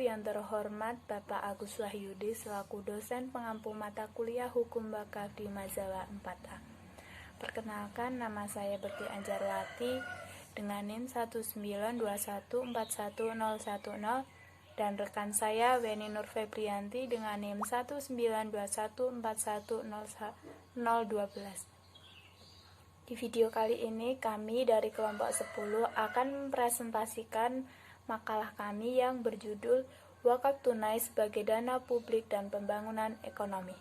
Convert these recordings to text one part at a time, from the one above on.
Yang terhormat Bapak Agus Wahyudi selaku dosen pengampu mata kuliah Hukum Wakaf di Mazalah 4A. Perkenalkan, nama saya Bekti Anjarwati dengan NIM 192141010 dan rekan saya Weni Nur Febrianti dengan NIM 19214101012. Di video kali ini kami dari kelompok 10 akan mempresentasikan makalah kami yang berjudul Wakaf Tunai sebagai Dana Publik dan Pembangunan Ekonomi.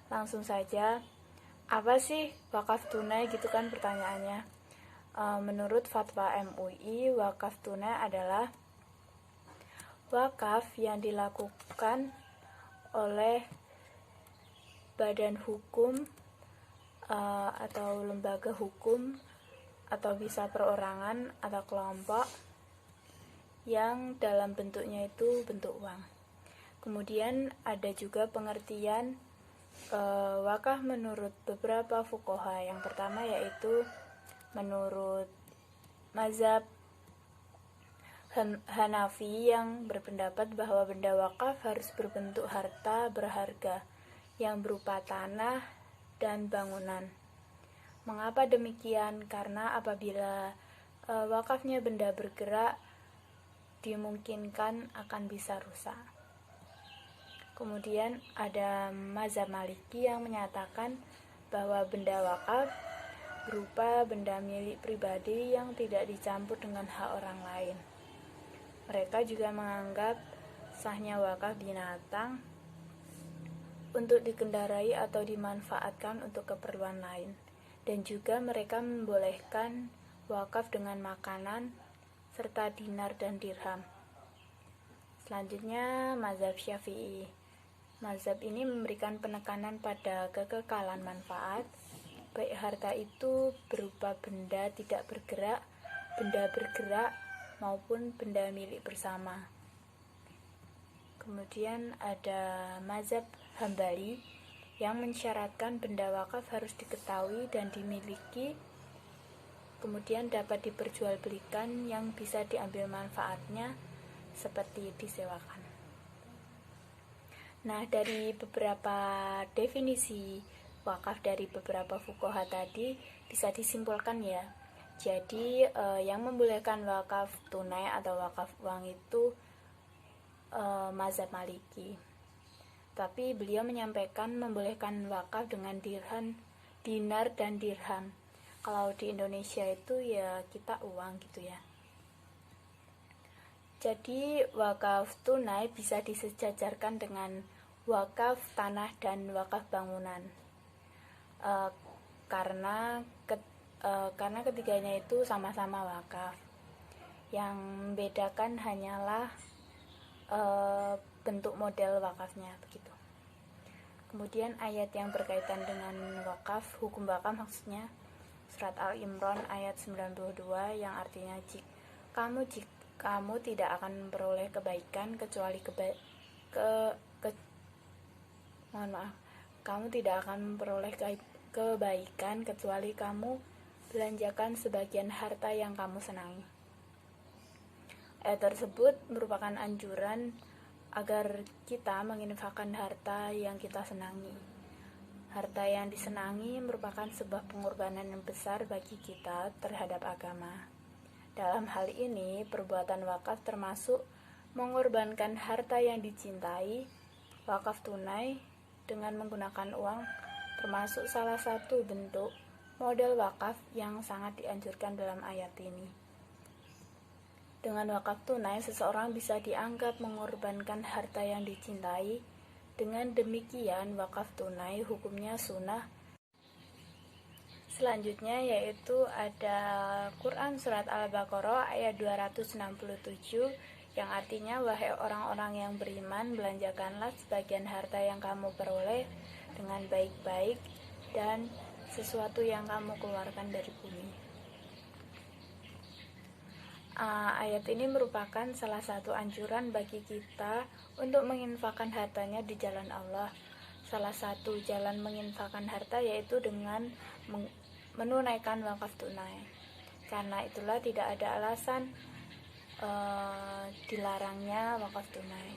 Langsung saja, apa sih wakaf tunai gitu kan pertanyaannya? Menurut fatwa MUI, wakaf tunai adalah wakaf yang dilakukan oleh badan hukum atau lembaga hukum atau bisa perorangan atau kelompok yang dalam bentuknya itu bentuk uang. Kemudian ada juga pengertian wakaf menurut beberapa fuqaha. Yang pertama yaitu menurut mazhab Hanafi yang berpendapat bahwa benda wakaf harus berbentuk harta berharga yang berupa tanah dan bangunan. Mengapa demikian? Karena apabila wakafnya benda bergerak, dimungkinkan akan bisa rusak. Kemudian ada mazhab Maliki yang menyatakan bahwa benda wakaf berupa benda milik pribadi yang tidak dicampur dengan hak orang lain. Mereka juga menganggap sahnya wakaf binatang untuk dikendarai atau dimanfaatkan untuk keperluan lain. Dan juga mereka membolehkan wakaf dengan makanan serta dinar dan dirham. Selanjutnya mazhab Syafi'i. Mazhab ini memberikan penekanan pada kekekalan manfaat, baik harta itu berupa benda tidak bergerak, benda bergerak, maupun benda milik bersama. Kemudian ada mazhab Hambali yang mensyaratkan benda wakaf harus diketahui dan dimiliki, kemudian dapat diperjualbelikan yang bisa diambil manfaatnya seperti disewakan. Nah, dari beberapa definisi wakaf dari beberapa fuqaha tadi bisa disimpulkan ya. Jadi yang membolehkan wakaf tunai atau wakaf uang itu mazhab Maliki. Tapi beliau menyampaikan membolehkan wakaf dengan dinar dan dirham. Kalau di Indonesia itu ya kita uang gitu ya. Jadi wakaf tunai bisa disejajarkan dengan wakaf tanah dan wakaf bangunan. Karena ketiganya itu sama-sama wakaf. Yang membedakan hanyalah bentuk model wakafnya begitu. Kemudian ayat yang berkaitan dengan wakaf, hukum wakaf maksudnya Surat Al-Imran ayat 92 yang artinya kamu tidak akan memperoleh kebaikan kecuali kamu tidak akan memperoleh kebaikan kecuali kamu belanjakan sebagian harta yang kamu senangi. Ayat tersebut merupakan anjuran agar kita menginfakkan harta yang kita senangi. Harta yang disenangi merupakan sebuah pengorbanan yang besar bagi kita terhadap agama. Dalam hal ini, perbuatan wakaf termasuk mengorbankan harta yang dicintai. Wakaf tunai dengan menggunakan uang termasuk salah satu bentuk model wakaf yang sangat dianjurkan dalam ayat ini. Dengan wakaf tunai, seseorang bisa dianggap mengorbankan harta yang dicintai. Dengan demikian, wakaf tunai hukumnya sunnah. Selanjutnya yaitu ada Quran Surat Al-Baqarah ayat 267 yang artinya, wahai orang-orang yang beriman, belanjakanlah sebagian harta yang kamu peroleh dengan baik-baik dan sesuatu yang kamu keluarkan dari bumi. Ayat ini merupakan salah satu anjuran bagi kita untuk menginfakkan hartanya di jalan Allah. Salah satu jalan menginfakkan harta yaitu dengan menunaikan wakaf tunai. Karena itulah tidak ada alasan dilarangnya wakaf tunai.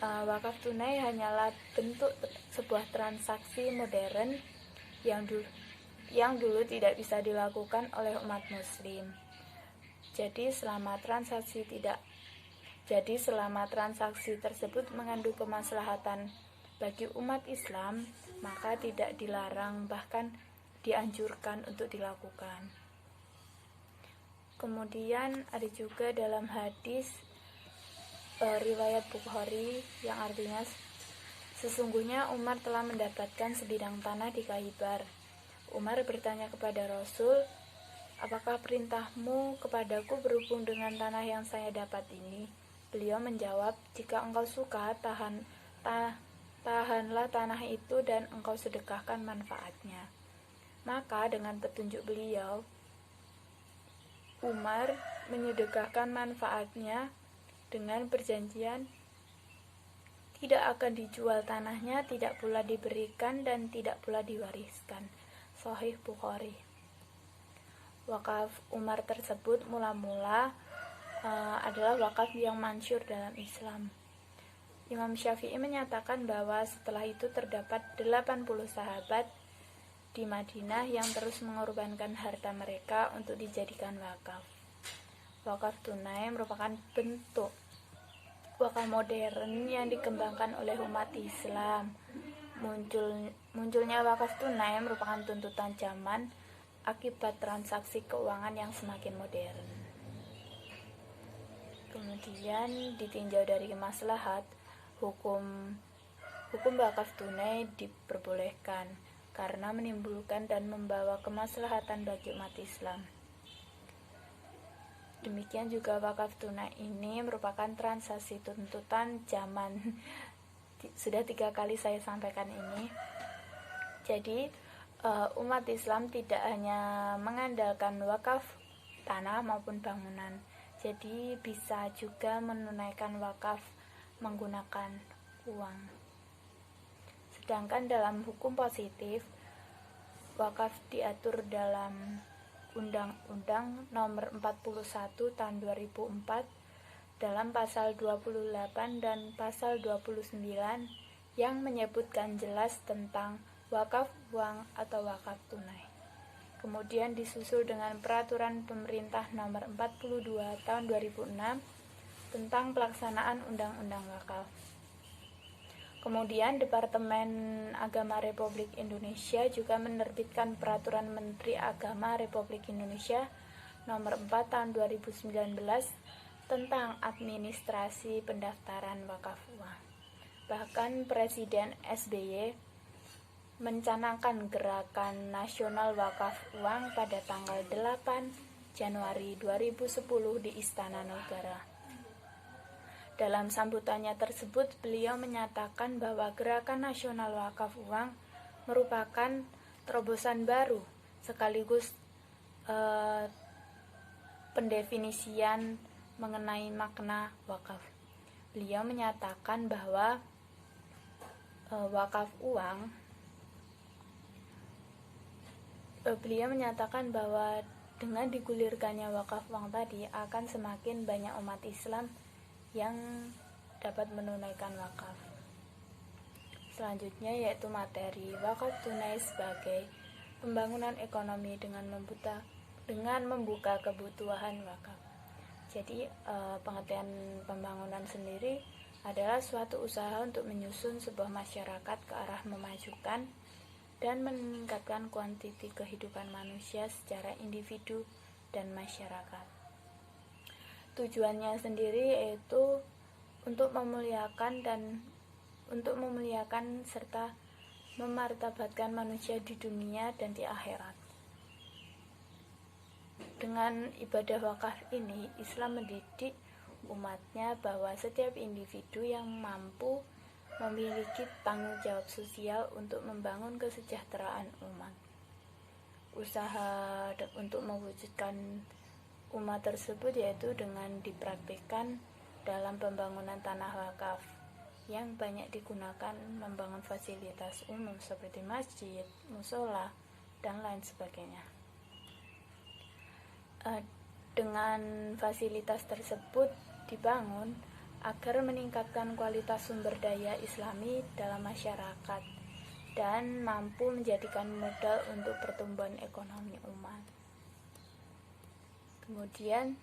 Wakaf tunai hanyalah bentuk sebuah transaksi modern yang dulu tidak bisa dilakukan oleh umat muslim. Jadi selama transaksi tersebut mengandung kemaslahatan bagi umat Islam, maka tidak dilarang, bahkan dianjurkan untuk dilakukan. Kemudian ada juga dalam hadis riwayat Bukhari yang artinya, sesungguhnya Umar telah mendapatkan sebidang tanah di Khaybar. Umar bertanya kepada Rasul, apakah perintahmu kepadaku berhubung dengan tanah yang saya dapat ini? Beliau menjawab, jika engkau suka, tahanlah tanah itu dan engkau sedekahkan manfaatnya. Maka dengan petunjuk beliau, Umar menyedekahkan manfaatnya dengan perjanjian tidak akan dijual tanahnya, tidak pula diberikan dan tidak pula diwariskan. Sahih Bukhari. Wakaf Umar tersebut mula-mula adalah wakaf yang masyhur dalam Islam. Imam Syafi'i menyatakan bahwa setelah itu terdapat 80 sahabat di Madinah yang terus mengorbankan harta mereka untuk dijadikan wakaf. Wakaf tunai merupakan bentuk wakaf modern yang dikembangkan oleh umat Islam. Munculnya wakaf tunai merupakan tuntutan zaman akibat transaksi keuangan yang semakin modern. Kemudian ditinjau dari maslahat, hukum wakaf tunai diperbolehkan karena menimbulkan dan membawa kemaslahatan bagi umat Islam. Demikian juga wakaf tunai ini merupakan transaksi tuntutan zaman. Sudah 3 kali saya sampaikan ini. Jadi umat Islam tidak hanya mengandalkan wakaf tanah maupun bangunan. Jadi bisa juga menunaikan wakaf menggunakan uang. Sedangkan dalam hukum positif, wakaf diatur dalam Undang-Undang Nomor 41 Tahun 2004 dalam pasal 28 dan pasal 29 yang menyebutkan jelas tentang wakaf uang atau wakaf tunai. Kemudian disusul dengan Peraturan Pemerintah Nomor 42 Tahun 2006 tentang pelaksanaan Undang-Undang Wakaf. Kemudian Departemen Agama Republik Indonesia juga menerbitkan Peraturan Menteri Agama Republik Indonesia Nomor 4 Tahun 2019 tentang administrasi pendaftaran wakaf uang. Bahkan Presiden SBY mencanangkan gerakan nasional wakaf uang pada tanggal 8 Januari 2010 di Istana Negara. Dalam sambutannya tersebut, beliau menyatakan bahwa gerakan nasional wakaf uang merupakan terobosan baru sekaligus pendefinisian mengenai makna wakaf. Beliau menyatakan bahwa dengan digulirkannya wakaf uang tadi akan semakin banyak umat Islam yang dapat menunaikan wakaf. Selanjutnya yaitu materi wakaf tunai sebagai pembangunan ekonomi dengan membuka kebutuhan wakaf. Jadi pengertian pembangunan sendiri adalah suatu usaha untuk menyusun sebuah masyarakat ke arah memajukan dan meningkatkan kuantiti kehidupan manusia secara individu dan masyarakat. Tujuannya sendiri yaitu untuk memuliakan serta memartabatkan manusia di dunia dan di akhirat. Dengan ibadah wakaf ini, Islam mendidik umatnya bahwa setiap individu yang mampu memiliki tanggung jawab sosial untuk membangun kesejahteraan umat. Usaha untuk mewujudkan umat tersebut yaitu dengan dipraktikkan dalam pembangunan tanah wakaf yang banyak digunakan membangun fasilitas umum seperti masjid, musola, dan lain sebagainya. Dengan fasilitas tersebut dibangun agar meningkatkan kualitas sumber daya Islami dalam masyarakat dan mampu menjadikan modal untuk pertumbuhan ekonomi umat. Kemudian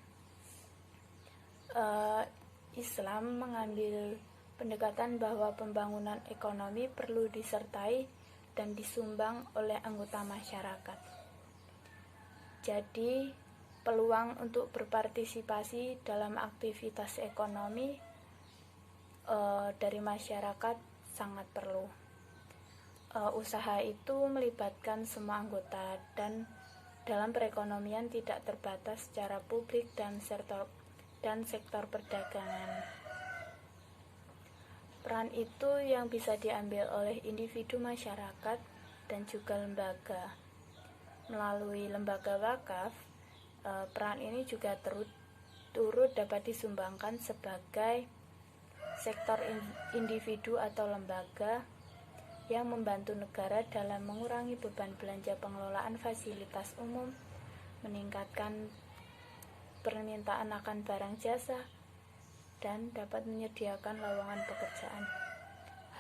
Islam mengambil pendekatan bahwa pembangunan ekonomi perlu disertai dan disumbang oleh anggota masyarakat. Jadi, peluang untuk berpartisipasi dalam aktivitas ekonomi dari masyarakat sangat perlu. Usaha itu melibatkan semua anggota dan dalam perekonomian tidak terbatas secara publik dan sektor perdagangan. Peran itu yang bisa diambil oleh individu masyarakat dan juga lembaga. Melalui lembaga wakaf, peran ini juga turut dapat disumbangkan sebagai sektor individu atau lembaga yang membantu negara dalam mengurangi beban belanja pengelolaan fasilitas umum, meningkatkan permintaan akan barang jasa, dan dapat menyediakan lowongan pekerjaan.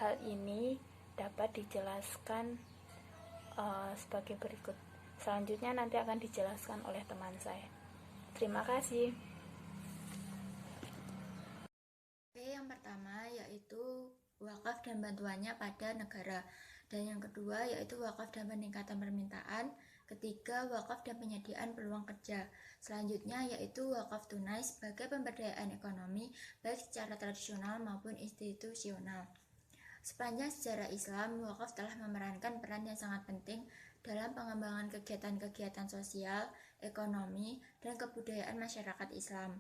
Hal ini dapat dijelaskan sebagai berikut. Selanjutnya nanti akan dijelaskan oleh teman saya. Terima kasih. Yang pertama yaitu wakaf dan bantuannya pada negara, dan yang kedua yaitu wakaf dan peningkatan permintaan, ketiga wakaf dan penyediaan peluang kerja, selanjutnya yaitu wakaf tunai sebagai pemberdayaan ekonomi baik secara tradisional maupun institusional. Sepanjang sejarah Islam, wakaf telah memerankan peran yang sangat penting dalam pengembangan kegiatan-kegiatan sosial, ekonomi, dan kebudayaan masyarakat Islam.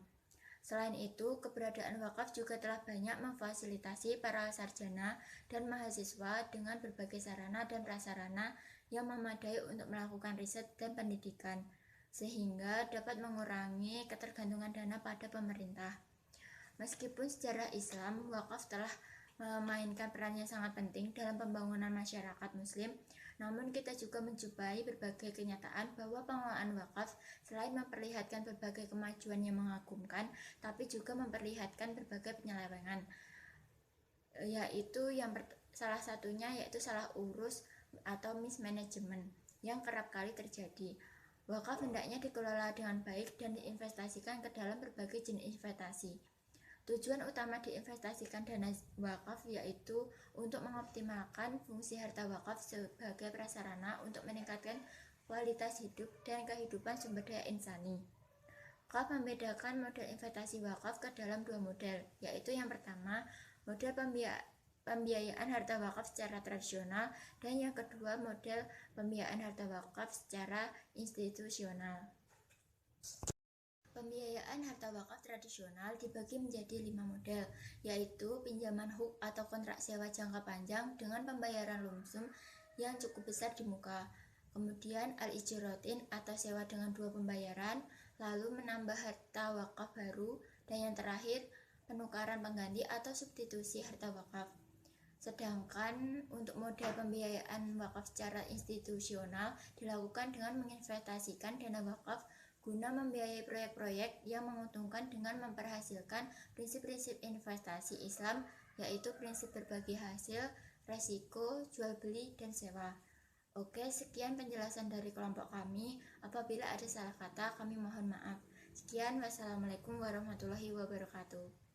Selain itu, keberadaan wakaf juga telah banyak memfasilitasi para sarjana dan mahasiswa dengan berbagai sarana dan prasarana yang memadai untuk melakukan riset dan pendidikan, sehingga dapat mengurangi ketergantungan dana pada pemerintah. Meskipun sejarah Islam, wakaf telah memainkan peran yang sangat penting dalam pembangunan masyarakat Muslim, namun kita juga menjumpai berbagai kenyataan bahwa pengelolaan wakaf selain memperlihatkan berbagai kemajuan yang mengagumkan, tapi juga memperlihatkan berbagai penyelewengan, yaitu salah satunya yaitu salah urus atau mismanagement yang kerap kali terjadi. Wakaf hendaknya dikelola dengan baik dan diinvestasikan ke dalam berbagai jenis investasi. Tujuan utama diinvestasikan dana wakaf yaitu untuk mengoptimalkan fungsi harta wakaf sebagai prasarana untuk meningkatkan kualitas hidup dan kehidupan sumber daya insani. Wakaf membedakan model investasi wakaf ke dalam dua model, yaitu yang pertama, model pembiayaan harta wakaf secara tradisional, dan yang kedua, model pembiayaan harta wakaf secara institusional. Pembiayaan harta wakaf tradisional dibagi menjadi 5 model, yaitu pinjaman huk atau kontrak sewa jangka panjang dengan pembayaran lump sum yang cukup besar di muka. Kemudian al-ijrotin atau sewa dengan 2 pembayaran, lalu menambah harta wakaf baru, dan yang terakhir penukaran pengganti atau substitusi harta wakaf. Sedangkan untuk model pembiayaan wakaf secara institusional dilakukan dengan menginvestasikan dana wakaf guna membiayai proyek-proyek yang menguntungkan dengan memperhasilkan prinsip-prinsip investasi Islam, yaitu prinsip berbagi hasil, resiko, jual beli, dan sewa. Oke, sekian penjelasan dari kelompok kami. Apabila ada salah kata, kami mohon maaf. Sekian, wassalamualaikum warahmatullahi wabarakatuh.